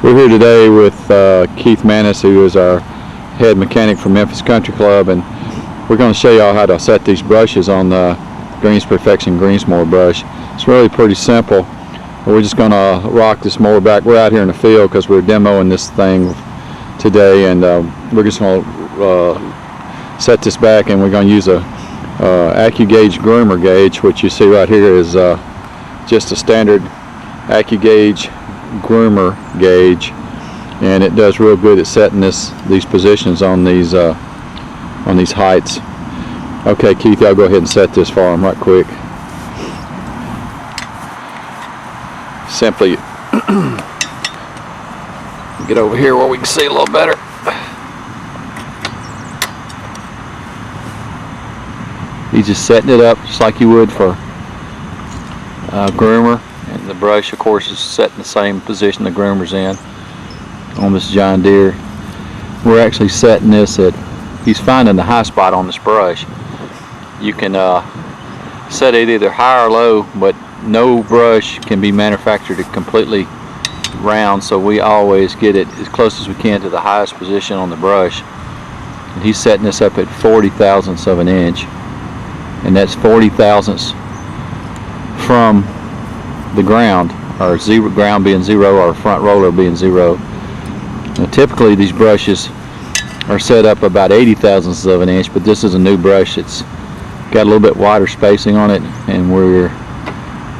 We're here today with Keith Manis, who is our head mechanic for Memphis Country Club, and we're going to show y'all how to set these brushes on the GreensPerfection greens mower brush. It's really pretty simple. We're just going to rock this mower back. We're out here in the field because we're demoing this thing today, and we're just going to set this back, and we're going to use a AccuGauge groomer gauge, which you see right here is just a standard AccuGauge groomer gauge, and it does real good at setting these positions on these heights. Okay, Keith, I'll go ahead and set this for him right quick. Simply get over here where we can see a little better. He's just setting it up just like you would for a groomer, and the brush, of course, is set in the same position the groomer's in on this John Deere. We're actually setting this at, he's finding the high spot on this brush. You can set it either high or low, but no brush can be manufactured completely round, so we always get it as close as we can to the highest position on the brush. And he's setting this up at 40 thousandths of an inch, and that's 40 thousandths from the ground, or ground being 0 or front roller being 0. Now, typically these brushes are set up about 80 thousandths of an inch, but this is a new brush. It's got a little bit wider spacing on it, and we're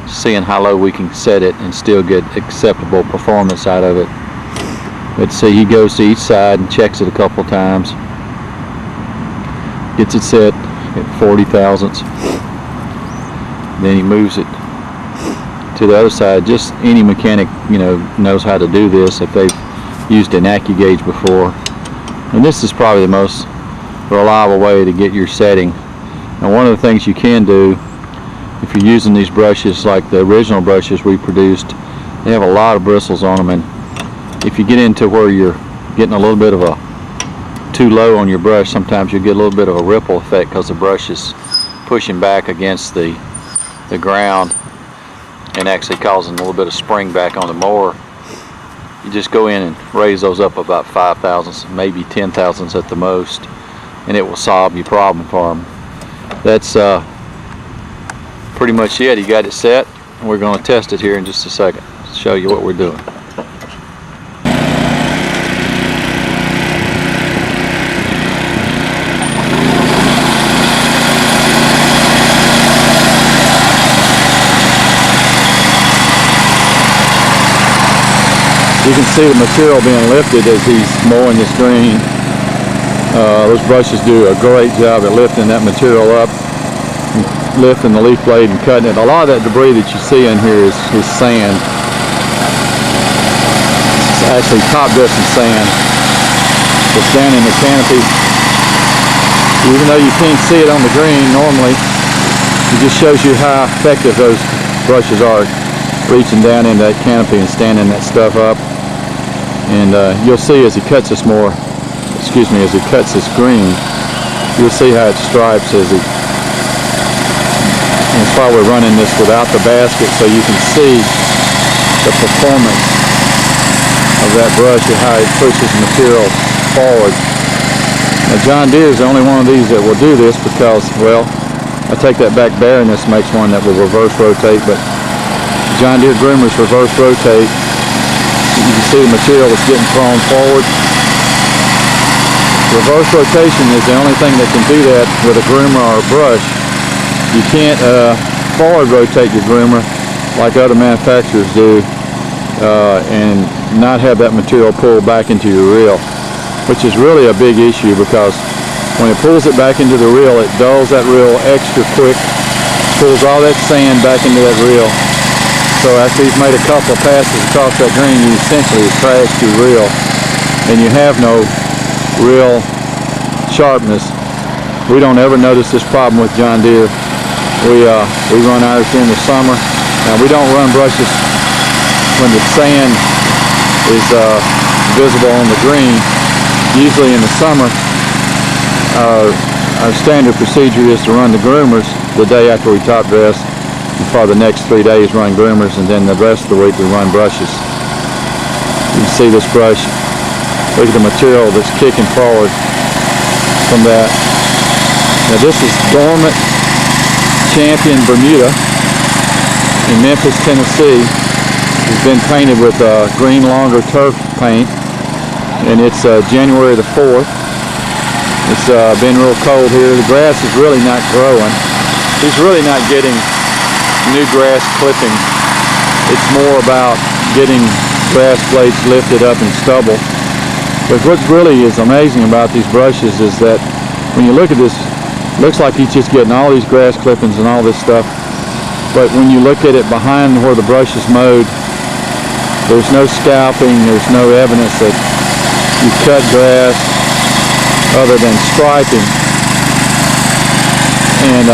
seeing how low we can set it and still get acceptable performance out of it. Let's see, he goes to each side and checks it a couple times, gets it set at 40 thousandths, then he moves it to the other side. Just any mechanic, knows how to do this if they've used an AccuGauge before, and this is probably the most reliable way to get your setting. Now, one of the things you can do if you're using these brushes like the original brushes we produced, they have a lot of bristles on them, and if you get into where you're getting a little bit of a too low on your brush, sometimes you get a little bit of a ripple effect because the brush is pushing back against the ground and actually causing a little bit of spring back on the mower. You just go in and raise those up about 5 thousandths, maybe 10 thousandths at the most, and it will solve your problem for them. That's pretty much it. You got it set, and we're going to test it here in just a second to show you what we're doing. You can see the material being lifted as he's mowing this green. Those brushes do a great job at lifting that material up, lifting the leaf blade and cutting it. A lot of that debris that you see in here is sand. It's actually top dressing sand that's down in the canopy. Even though you can't see it on the green normally, it just shows you how effective those brushes are reaching down in that canopy and standing that stuff up. And you'll see as he cuts this green, you'll see how it stripes as he. And that's why we're running this without the basket, so you can see the performance of that brush and how it pushes the material forward. Now, John Deere is the only one of these that will do this because, well, I take that back, Bareness makes one that will reverse rotate, but John Deere groomers reverse rotate. You can see the material is getting thrown forward. Reverse rotation is the only thing that can do that with a groomer or a brush. You can't forward rotate your groomer like other manufacturers do and not have that material pulled back into your reel, which is really a big issue because when it pulls it back into the reel, it dulls that reel extra quick, pulls all that sand back into that reel. So after he's made a couple of passes across that green, you essentially have trashed your reel, and you have no real sharpness. We don't ever notice this problem with John Deere. We run ours during the summer. Now, we don't run brushes when the sand is visible on the green. Usually in the summer, our standard procedure is to run the groomers the day after we top dress, and for the next 3 days run groomers, and then the rest of the week we run brushes. You can see this brush. Look at the material that's kicking forward from that. Now this is dormant champion Bermuda in Memphis, Tennessee. It's been painted with green longer turf paint, and it's January the 4th. It's been real cold here. The grass is really not growing. He's really not getting new grass clipping. It's more about getting grass blades lifted up and stubble. But what really is amazing about these brushes is that when you look at this, it looks like he's just getting all these grass clippings and all this stuff. But when you look at it behind where the brush is mowed, there's no scalping, there's no evidence that you cut grass other than striping. And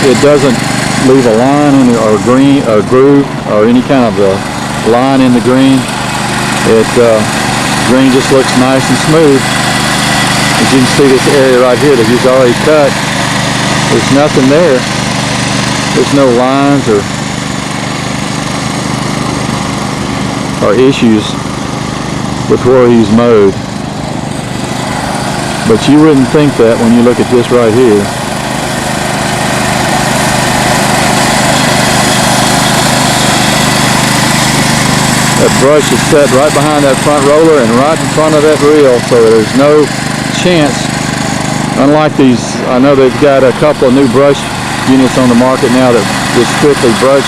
it doesn't leave a line in it, or green, or groove, or any kind of line in the green. Green just looks nice and smooth. As you can see, this area right here that he's already cut, there's nothing there. There's no lines or issues with where he's mowed. But you wouldn't think that when you look at this right here. That brush is set right behind that front roller and right in front of that reel, so there's no chance. Unlike these, I know they've got a couple of new brush units on the market now that just strictly brush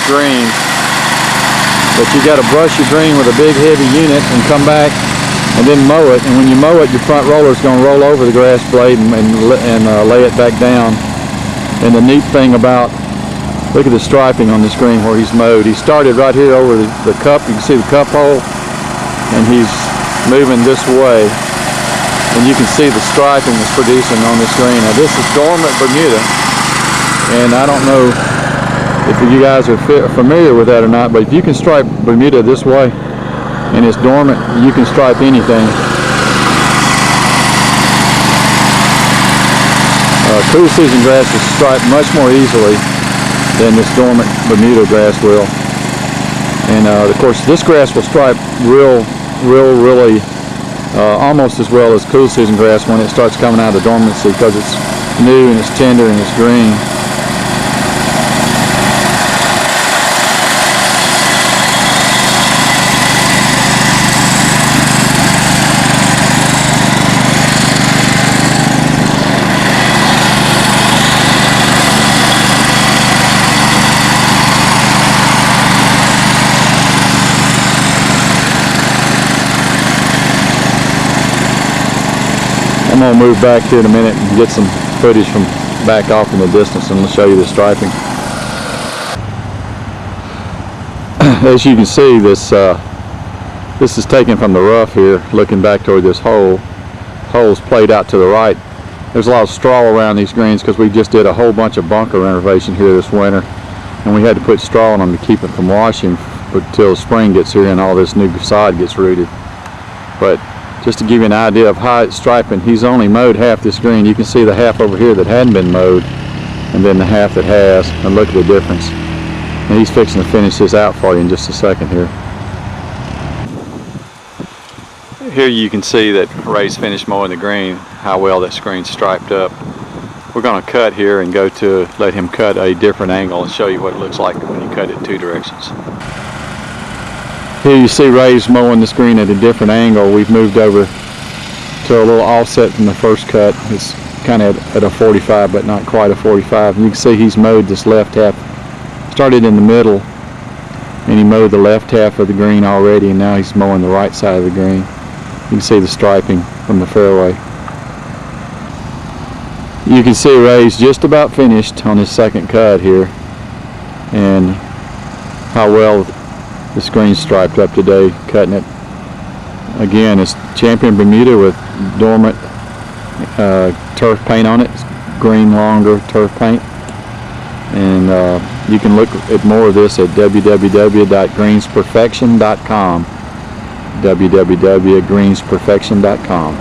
greens. But you got to brush your green with a big heavy unit and come back and then mow it. And when you mow it, your front roller is going to roll over the grass blade and lay it back down. And the neat thing about, look at the striping on this green where he's mowed. He started right here over the cup. You can see the cup hole, and he's moving this way. And you can see the striping it's producing on this green. Now this is dormant Bermuda, and I don't know if you guys are familiar with that or not, but if you can stripe Bermuda this way, and it's dormant, you can stripe anything. Cool season grass is striped much more easily than this dormant Bermuda grass will. And of course this grass will stripe really almost as well as cool season grass when it starts coming out of dormancy, because it's new and it's tender and it's green. I'm going to move back here in a minute and get some footage from back off in the distance, and I'll show you the striping. As you can see, this is taken from the rough here, looking back toward this hole. Hole's played out to the right. There's a lot of straw around these greens because we just did a whole bunch of bunker renovation here this winter, and we had to put straw on them to keep it from washing until spring gets here and all this new sod gets rooted. But just to give you an idea of how it's striping, he's only mowed half this green. You can see the half over here that hadn't been mowed, and then the half that has, and look at the difference. And he's fixing to finish this out for you in just a second here. Here you can see that Ray's finished mowing the green, how well that screen's striped up. We're going to cut here and go to let him cut a different angle and show you what it looks like when you cut it two directions. Here you see Ray's mowing the screen at a different angle. We've moved over to a little offset from the first cut. It's kind of at a 45, but not quite a 45. And you can see he's mowed this left half. Started in the middle, and he mowed the left half of the green already, and now he's mowing the right side of the green. You can see the striping from the fairway. You can see Ray's just about finished on his second cut here, and how well the screen's striped up today, cutting it. Again, it's Champion Bermuda with dormant turf paint on it. It's green longer turf paint. And you can look at more of this at www.greensperfection.com. www.greensperfection.com.